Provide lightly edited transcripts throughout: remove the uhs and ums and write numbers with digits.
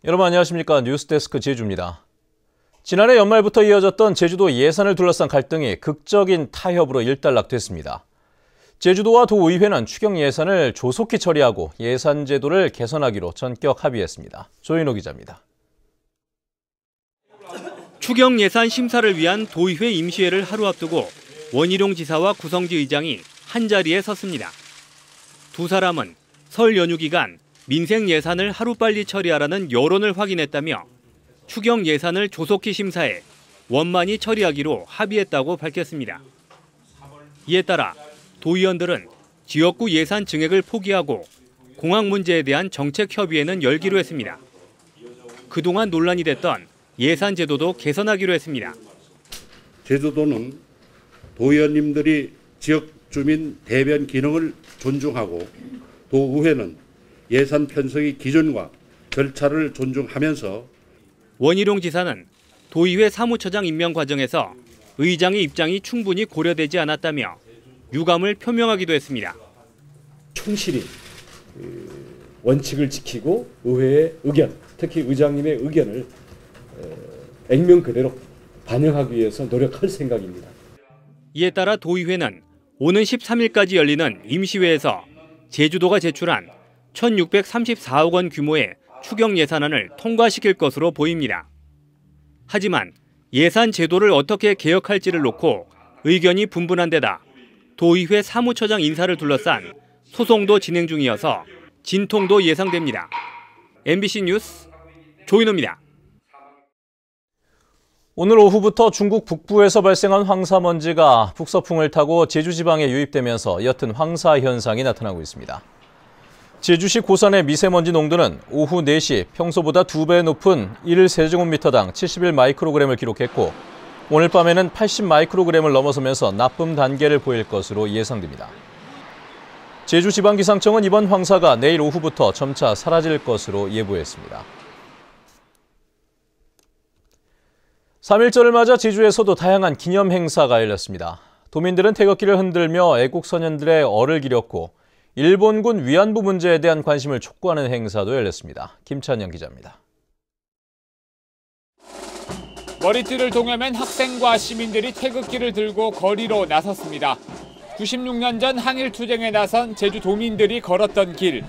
여러분 안녕하십니까. 뉴스데스크 제주입니다. 지난해 연말부터 이어졌던 제주도 예산을 둘러싼 갈등이 극적인 타협으로 일단락됐습니다. 제주도와 도의회는 추경 예산을 조속히 처리하고 예산 제도를 개선하기로 전격 합의했습니다. 조인호 기자입니다. 추경 예산 심사를 위한 도의회 임시회를 하루 앞두고 원희룡 지사와 구성지 의장이 한자리에 섰습니다. 두 사람은 설 연휴 기간 민생 예산을 하루빨리 처리하라는 여론을 확인했다며 추경 예산을 조속히 심사해 원만히 처리하기로 합의했다고 밝혔습니다. 이에 따라 도의원들은 지역구 예산 증액을 포기하고 공항 문제에 대한 정책 협의회는 열기로 했습니다. 그동안 논란이 됐던 예산 제도도 개선하기로 했습니다. 제주도는 도의원님들이 지역 주민 대변 기능을 존중하고 도의회는 예산 편성의 기준과 절차를 존중하면서 원희룡 지사는 도의회 사무처장 임명 과정에서 의장의 입장이 충분히 고려되지 않았다며 유감을 표명하기도 했습니다. 충실히 원칙을 지키고 의회의 의견, 특히 의장님의 의견을 액면 그대로 반영하기 위해서 노력할 생각입니다. 이에 따라 도의회는 오는 13일까지 열리는 임시회에서 제주도가 제출한 1,634억 원 규모의 추경 예산안을 통과시킬 것으로 보입니다. 하지만 예산 제도를 어떻게 개혁할지를 놓고 의견이 분분한 데다 도의회 사무처장 인사를 둘러싼 소송도 진행 중이어서 진통도 예상됩니다. MBC 뉴스 조인호입니다. 오늘 오후부터 중국 북부에서 발생한 황사먼지가 북서풍을 타고 제주 지방에 유입되면서 옅은 황사 현상이 나타나고 있습니다. 제주시 고산의 미세먼지 농도는 오후 4시 평소보다 2배 높은 1세제곱미터당 71 마이크로그램을 기록했고 오늘 밤에는 80 마이크로그램을 넘어서면서 나쁨 단계를 보일 것으로 예상됩니다. 제주지방기상청은 이번 황사가 내일 오후부터 점차 사라질 것으로 예보했습니다. 3.1절을 맞아 제주에서도 다양한 기념 행사가 열렸습니다. 도민들은 태극기를 흔들며 애국선연들의 얼을 기렸고 일본군 위안부 문제에 대한 관심을 촉구하는 행사도 열렸습니다. 김찬영 기자입니다. 머리띠를 동여맨 학생과 시민들이 태극기를 들고 거리로 나섰습니다. 96년 전 항일투쟁에 나선 제주 도민들이 걸었던 길.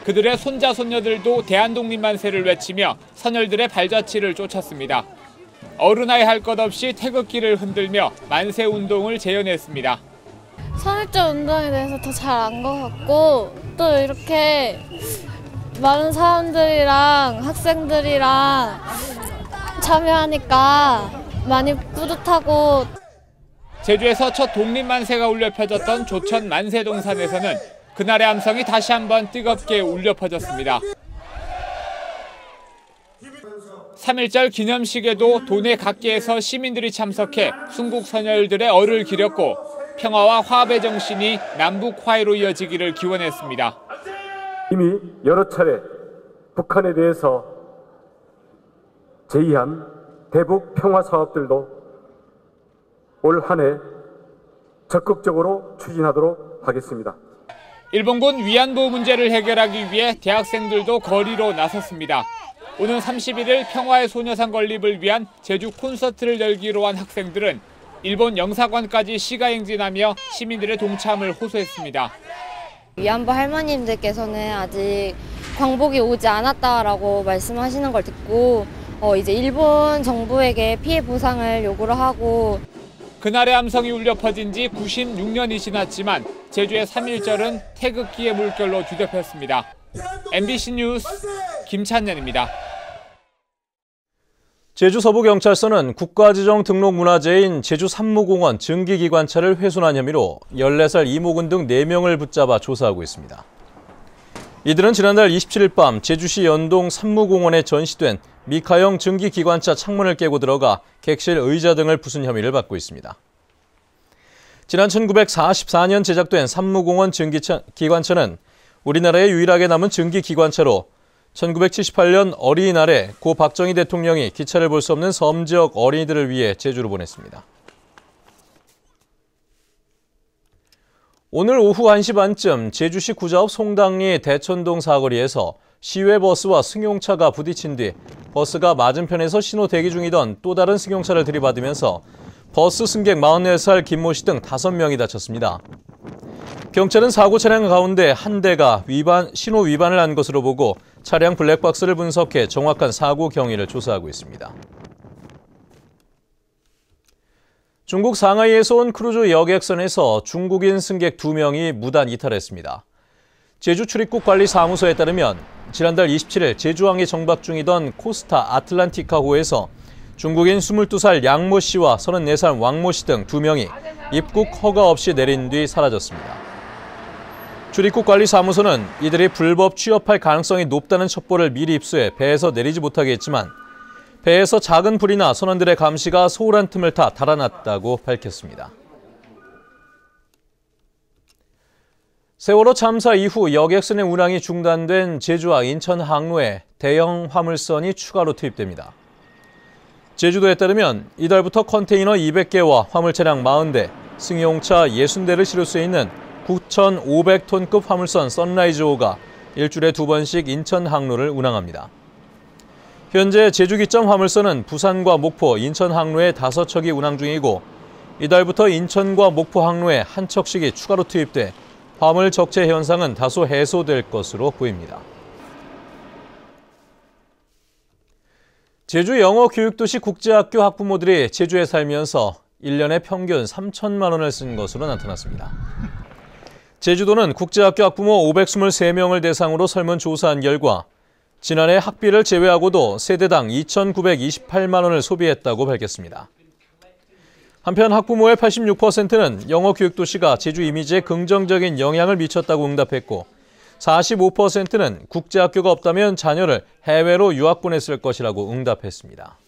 그들의 손자 손녀들도 대한독립만세를 외치며 선열들의 발자취를 쫓았습니다. 어른아이 할 것 없이 태극기를 흔들며 만세운동을 재현했습니다. 3.1절 운동에 대해서 더 잘 안 것 같고 또 이렇게 많은 사람들이랑 학생들이랑 참여하니까 많이 뿌듯하고 제주에서 첫 독립만세가 울려 퍼졌던 조천 만세동산에서는 그날의 함성이 다시 한번 뜨겁게 울려 퍼졌습니다. 3.1절 기념식에도 도내 각계에서 시민들이 참석해 순국 선열들의 얼을 기렸고 평화와 화합의 정신이 남북 화해로 이어지기를 기원했습니다. 이미 여러 차례 북한에 대해서 제의한 대북 평화 사업들도 올 한 해 적극적으로 추진하도록 하겠습니다. 일본군 위안부 문제를 해결하기 위해 대학생들도 거리로 나섰습니다. 오는 31일 평화의 소녀상 건립을 위한 제주 콘서트를 열기로 한 학생들은 일본 영사관까지 시가행진하며 시민들의 동참을 호소했습니다. 위안부 할머님들께서는 아직 광복이 오지 않았다라고 말씀하시는 걸 듣고 이제 일본 정부에게 피해 보상을 요구를 하고 그날의 함성이 울려 퍼진 지 96년이 지났지만 제주의 3.1절은 태극기의 물결로 뒤덮였습니다. MBC 뉴스 김찬년입니다. 제주 서부경찰서는 국가지정 등록문화재인 제주 산무공원 증기기관차를 훼손한 혐의로 14살 이모군 등 4명을 붙잡아 조사하고 있습니다. 이들은 지난달 27일 밤 제주시 연동 산무공원에 전시된 미카형 증기기관차 창문을 깨고 들어가 객실 의자 등을 부순 혐의를 받고 있습니다. 지난 1944년 제작된 산무공원 증기기관차는 우리나라에 유일하게 남은 증기기관차로 1978년 어린이날에 고 박정희 대통령이 기차를 볼 수 없는 섬 지역 어린이들을 위해 제주로 보냈습니다. 오늘 오후 1시 반쯤 제주시 구자읍 송당리 대천동 사거리에서 시외버스와 승용차가 부딪힌 뒤 버스가 맞은편에서 신호 대기 중이던 또 다른 승용차를 들이받으면서 버스 승객 44살 김모 씨 등 5명이 다쳤습니다. 경찰은 사고 차량 가운데 한 대가 신호 위반을 한 것으로 보고 차량 블랙박스를 분석해 정확한 사고 경위를 조사하고 있습니다. 중국 상하이에서 온 크루즈 여객선에서 중국인 승객 2명이 무단 이탈했습니다. 제주 출입국 관리 사무소에 따르면 지난달 27일 제주항에 정박 중이던 코스타 아틀란티카호에서 중국인 22살 양모 씨와 34살 왕모 씨 등 2명이 입국 허가 없이 내린 뒤 사라졌습니다. 출입국 관리 사무소는 이들이 불법 취업할 가능성이 높다는 첩보를 미리 입수해 배에서 내리지 못하게 했지만 배에서 작은 불이나 선원들의 감시가 소홀한 틈을 타 달아났다고 밝혔습니다. 세월호 참사 이후 여객선의 운항이 중단된 제주와 인천 항로에 대형 화물선이 추가로 투입됩니다. 제주도에 따르면 이달부터 컨테이너 200개와 화물 차량 40대, 승용차 60대를 실을 수 있는 9,500톤급 화물선 선라이즈호가 일주일에 2번씩 인천 항로를 운항합니다. 현재 제주 기점 화물선은 부산과 목포, 인천 항로에 5척이 운항 중이고 이달부터 인천과 목포 항로에 한 척씩이 추가로 투입돼 화물 적체 현상은 다소 해소될 것으로 보입니다. 제주 영어 교육도시 국제학교 학부모들이 제주에 살면서 1년에 평균 3천만 원을 쓴 것으로 나타났습니다. 제주도는 국제학교 학부모 523명을 대상으로 설문조사한 결과 지난해 학비를 제외하고도 세대당 2,928만 원을 소비했다고 밝혔습니다. 한편 학부모의 86%는 영어 교육도시가 제주 이미지에 긍정적인 영향을 미쳤다고 응답했고 45%는 국제학교가 없다면 자녀를 해외로 유학 보냈을 것이라고 응답했습니다.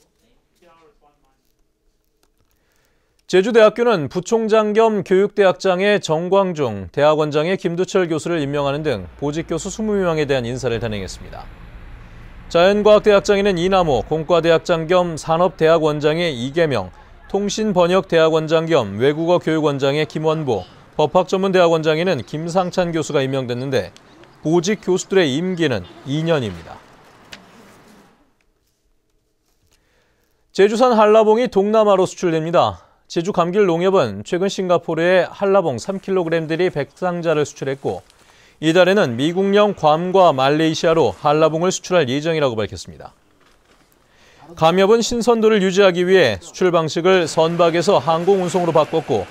제주대학교는 부총장 겸 교육대학장의 정광중, 대학원장의 김두철 교수를 임명하는 등 보직교수 20명에 대한 인사를 단행했습니다. 자연과학대학장에는 이남호, 공과대학장 겸 산업대학원장의 이계명, 통신번역대학원장 겸 외국어교육원장의 김원보, 법학전문대학원장에는 김상찬 교수가 임명됐는데 보직 교수들의 임기는 2년입니다. 제주산 한라봉이 동남아로 수출됩니다. 제주 감귤 농협은 최근 싱가포르에 한라봉 3kg들이 백상자를 수출했고 이달에는 미국령 괌과 말레이시아로 한라봉을 수출할 예정이라고 밝혔습니다. 감협은 신선도를 유지하기 위해 수출 방식을 선박에서 항공운송으로 바꿨고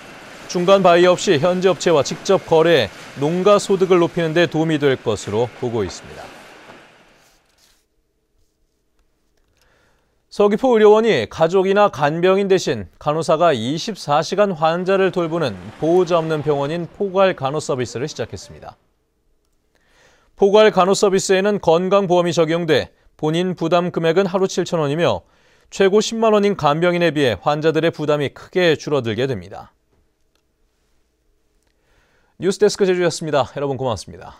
중간 바이어 없이 현지 업체와 직접 거래해 농가 소득을 높이는 데 도움이 될 것으로 보고 있습니다. 서귀포 의료원이 가족이나 간병인 대신 간호사가 24시간 환자를 돌보는 보호자 없는 병원인 포괄 간호 서비스를 시작했습니다. 포괄 간호 서비스에는 건강보험이 적용돼 본인 부담 금액은 하루 7,000원이며 최고 10만 원인 간병인에 비해 환자들의 부담이 크게 줄어들게 됩니다. 뉴스데스크 제주였습니다. 여러분 고맙습니다.